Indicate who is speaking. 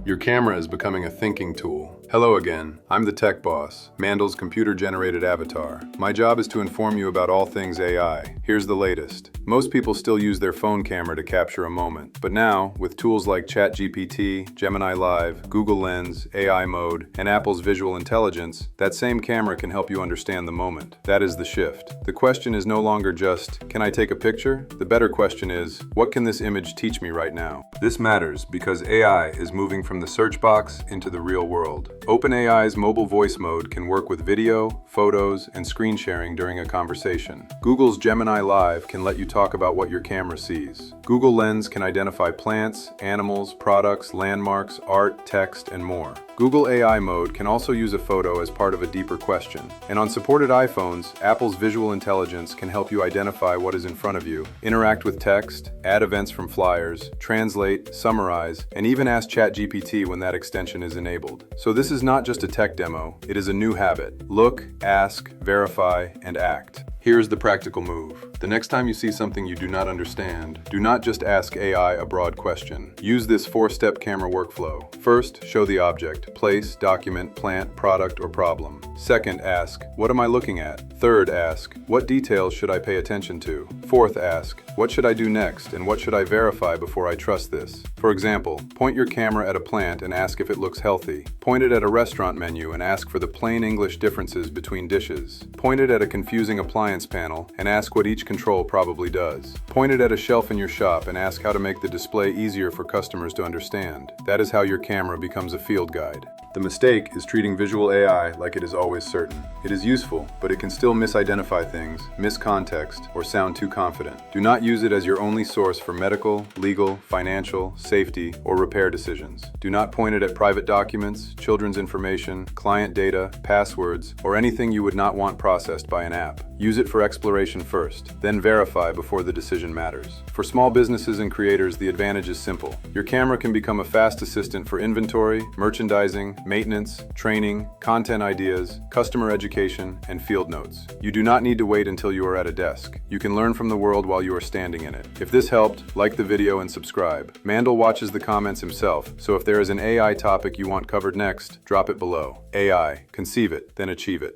Speaker 1: Your camera is becoming a thinking tool. Hello again, I'm the tech boss, Mandel's computer-generated avatar. My job is to inform you about all things AI. Here's the latest. Most people still use their phone camera to capture a moment, but now, with tools like ChatGPT, Gemini Live, Google Lens, AI Mode, and Apple's visual intelligence, that same camera can help you understand the moment. That is the shift. The question is no longer just, can I take a picture? The better question is, what can this image teach me right now? This matters because AI is moving from the search box into the real world. OpenAI's mobile voice mode can work with video, photos, and screen sharing during a conversation. Google's Gemini Live can let you talk about what your camera sees. Google Lens can identify plants, animals, products, landmarks, art, text, and more. Google AI Mode can also use a photo as part of a deeper question. And on supported iPhones, Apple's visual intelligence can help you identify what is in front of you, interact with text, add events from flyers, translate, summarize, and even ask ChatGPT when that extension is enabled. So this is not just a tech demo, it is a new habit. Look, ask, verify, and act. Here's the practical move. The next time you see something you do not understand, do not just ask AI a broad question. Use this 4-step camera workflow. First, show the object, place, document, plant, product, or problem. Second, ask, what am I looking at? Third, ask, what details should I pay attention to? Fourth, ask, what should I do next and what should I verify before I trust this? For example, point your camera at a plant and ask if it looks healthy. Point it at a restaurant menu and ask for the plain English differences between dishes. Point it at a confusing appliance panel and ask what each control probably does. Point it at a shelf in your shop and ask how to make the display easier for customers to understand. That is how your camera becomes a field guide. The mistake is treating visual AI like it is always certain. It is useful, but it can still misidentify things, miss context, or sound too confident. Do not use it as your only source for medical, legal, financial, safety, or repair decisions. Do not point it at private documents, children's information, client data, passwords, or anything you would not want processed by an app. Use it for exploration first, then verify before the decision matters. For small businesses and creators, the advantage is simple. Your camera can become a fast assistant for inventory, merchandising, maintenance, training, content ideas, customer education, and field notes. You do not need to wait until you are at a desk. You can learn from the world while you are standing in it. If this helped, like the video and subscribe. Mandel watches the comments himself, so if there is an AI topic you want covered next, drop it below. AI, conceive it, then achieve it.